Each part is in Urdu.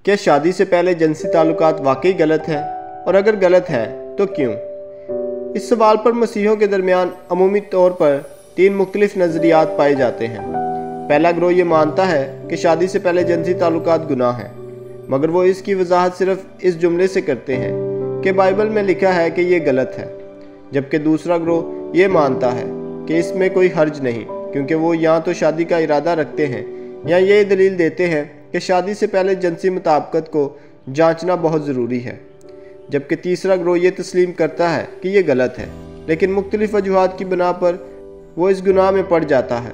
کیا شادی سے پہلے جنسی تعلقات واقعی غلط ہیں؟ اور اگر غلط ہیں تو کیوں؟ اس سوال پر مسیحیوں کے درمیان عمومی طور پر 3 مختلف نظریات پائے جاتے ہیں۔ پہلا گروہ یہ مانتا ہے کہ شادی سے پہلے جنسی تعلقات گناہ ہیں، مگر وہ اس کی وضاحت صرف اس جملے سے کرتے ہیں کہ بائبل میں لکھا ہے کہ یہ غلط ہے، جبکہ دوسرا گروہ یہ مانتا ہے کہ اس میں کوئی حرج نہیں، کیونکہ وہ یا تو شادی کا ارادہ رکھتے ہیں یا یہ دلیل دیتے ہیں کہ شادی سے پہلے جنسی مطابقت کو جانچنا بہت ضروری ہے، جبکہ تیسرا گروہ یہ تسلیم کرتا ہے کہ یہ غلط ہے، لیکن مختلف وجوہات کی بنا پر وہ اس گناہ میں پڑ جاتا ہے۔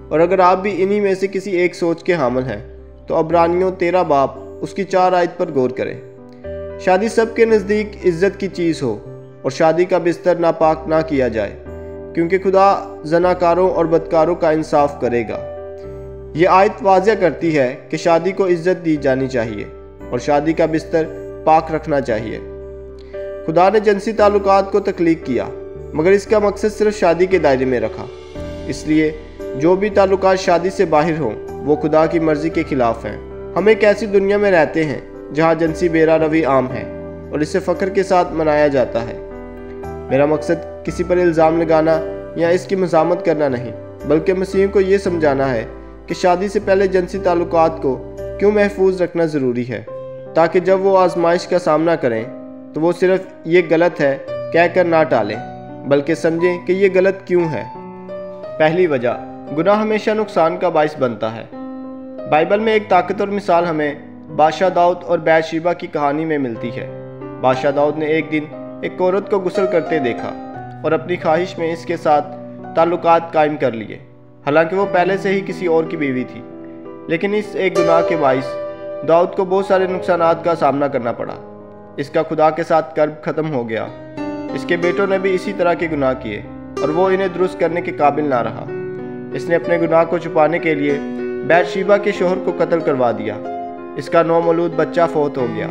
اور اگر آپ بھی انہی میں سے کسی ایک سوچ کے حامل ہیں تو عبرانیوں 13 باب اس کی 4 آیت پر غور کریں۔ شادی سب کے نزدیک عزت کی چیز ہو اور شادی کا بستر ناپاک نہ کیا جائے، کیونکہ خدا زناکاروں اور بدکاروں کا انصاف کرے گا۔ یہ آیت واضح کرتی ہے کہ شادی کو عزت دی جانی چاہیے اور شادی کا بستر پاک رکھنا چاہیے۔ خدا نے جنسی تعلقات کو تخلیق کیا، مگر اس کا مقصد صرف شادی کے دائرے میں رکھا۔ اس لیے جو بھی تعلقات شادی سے باہر ہوں وہ خدا کی مرضی کے خلاف ہیں۔ ہم ایک ایسی دنیا میں رہتے ہیں جہاں جنسی بیرا روی عام ہے اور اسے فخر کے ساتھ منایا جاتا ہے۔ میرا مقصد کسی پر الزام لگانا یا اس کی مذمت کرنا نہیں، بلکہ مسیحیوں کو یہ سمجھانا ہے کہ شادی سے پہلے جنسی تعلقات کو کیوں محفوظ رکھنا ضروری ہے، تاکہ جب وہ آزمائش کا سامنا کریں تو وہ صرف یہ غلط ہے کہہ کر نہ ٹالیں، بلکہ سمجھیں کہ یہ غلط کیوں ہے۔ پہلی وجہ، گناہ ہمیشہ نقصان کا باعث بنتا ہے۔ بائبل میں ایک طاقتور مثال ہمیں بادشاہ داؤد اور بیت شیبہ کی کہانی میں ملتی ہے۔ بادشاہ داؤد نے ایک دن ایک عورت کو غسل کرتے دیکھا اور اپنی خواہش میں اس کے ساتھ تعلقات قائم کر لیے، حالانکہ وہ پہلے سے ہی کسی اور کی بیوی تھی۔ لیکن اس ایک گناہ کے باعث داؤد کو بہت سارے نقصانات کا سامنا کرنا پڑا۔ اس کا خدا کے ساتھ قرب ختم ہو گیا۔ اس کے بیٹوں نے بھی اسی طرح کے گناہ کیے اور وہ انہیں درست کرنے کے قابل نہ رہا۔ اس نے اپنے گناہ کو چھپانے کے لیے بیت شیبہ کے شوہر کو قتل کروا دیا۔ اس کا نومولود بچہ فوت ہو گیا۔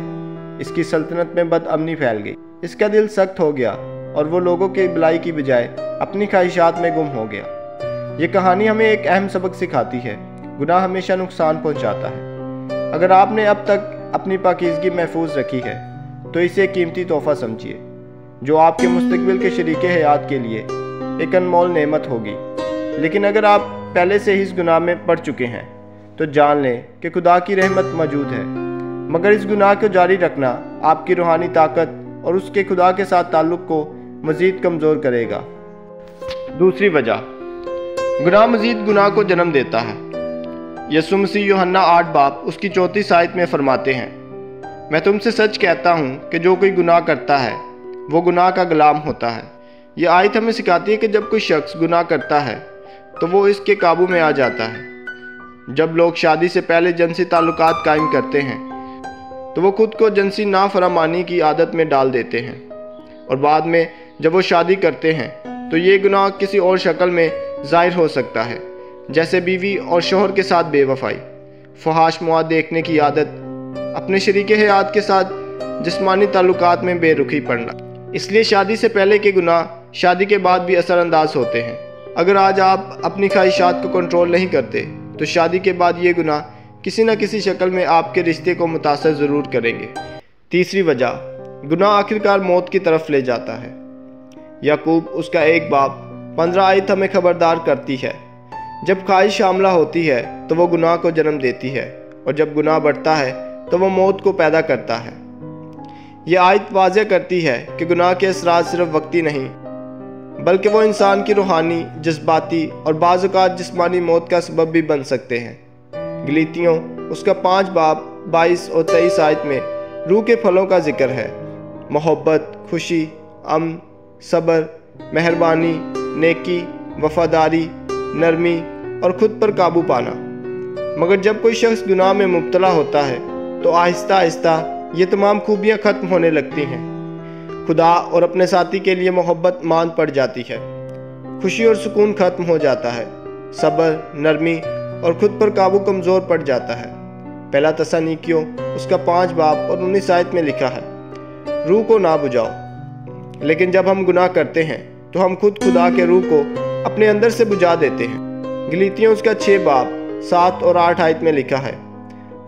اس کی سلطنت میں بد امنی پھیل گئی۔ اس کا دل سخت ہو گیا اور وہ لوگوں کے بھلائی کی بجائے اپنی خواہشات میں گم ہو گیا۔ یہ کہانی ہمیں ایک اہم سبق سکھاتی ہے۔ گناہ ہمیشہ نقصان پہنچاتا ہے۔ اگر آپ نے اب تک اپنی پاکیزگی محفوظ رکھی ہے تو اسے قیمتی تحفہ سمجھیے، جو آپ کے مستقبل کے شریک حیات کے لیے ایک انمول نعمت ہوگی۔ لیکن اگر آپ پہلے سے ہی اس گناہ میں پڑ چکے ہیں تو جان لیں کہ خدا کی رحمت موجود ہے، مگر اس گناہ کو جاری رکھنا آپ کی روحانی طاقت اور اس کے خدا کے ساتھ تعلق کو مزید کمزور کرے گا۔ دوسری وجہ، گناہ مزید گناہ کو جنم دیتا ہے۔ یسوع مسیح یوحنا 8 باب اس کی 34 آیت میں فرماتے ہیں، میں تم سے سچ کہتا ہوں کہ جو کوئی گناہ کرتا ہے وہ گناہ کا غلام ہوتا ہے۔ یہ آیت ہمیں سکھاتی ہے کہ جب کوئی شخص گناہ کرتا ہے تو وہ اس کے قابو میں آ جاتا ہے۔ جب لوگ شادی سے پہلے جنسی تعلقات قائم کرتے ہیں تو وہ خود کو جنسی نافرمانی کی عادت میں ڈال دیتے ہیں، اور بعد میں جب وہ شادی کرتے ہیں تو یہ گناہ کسی اور شکل میں ظاہر ہو سکتا ہے، جیسے بیوی اور شوہر کے ساتھ بے وفائی، فحش مواد دیکھنے کی عادت، اپنے شریک حیات کے ساتھ جسمانی تعلقات میں بے رخی پڑنا۔ اس لیے شادی سے پہلے کے گناہ شادی کے بعد بھی اثر انداز ہوتے ہیں۔ اگر آج آپ اپنی خواہشات کو کنٹرول نہیں کرتے تو شادی کے بعد یہ گناہ کسی نہ کسی شکل میں آپ کے رشتے کو متاثر ضرور کریں گے۔ تیسری وجہ، گناہ آخرکار موت کی طرف لے جاتا ہے۔ یعقوب اس کا 1 باب 15 آیت ہمیں خبردار کرتی ہے، جب خواہش حاملہ ہوتی ہے تو وہ گناہ کو جنم دیتی ہے، اور جب گناہ بڑھتا ہے تو وہ موت کو پیدا کرتا ہے۔ یہ آیت واضح کرتی ہے کہ گناہ کے اثرات صرف وقتی نہیں، بلکہ وہ انسان کی روحانی، جذباتی اور بعض اوقات جسمانی موت کا سبب بھی بن سکتے ہیں۔ گلیتیوں اس کا 5 باب 22 اور 23 آیت میں روح کے پھلوں کا ذکر ہے: محبت، خوشی، امن، صبر، مہربانی، نیکی، وفاداری، نرمی اور خود پر قابو پانا۔ مگر جب کوئی شخص گناہ میں مبتلا ہوتا ہے تو آہستہ آہستہ یہ تمام خوبیاں ختم ہونے لگتی ہیں۔ خدا اور اپنے ساتھی کے لیے محبت ماند پڑ جاتی ہے، خوشی اور سکون ختم ہو جاتا ہے، صبر، نرمی اور خود پر قابو کمزور پڑ جاتا ہے۔ پہلا تسالونیکیوں اس کا 5 باب اور 19 آیت میں لکھا ہے، روح کو نہ بجھاؤ۔ لیکن جب ہم گناہ کرتے ہیں تو ہم خود خدا کے روح کو اپنے اندر سے بجھا دیتے ہیں۔ گلیتیوں اس کا 6 باب 7 اور 8 آیت میں لکھا ہے،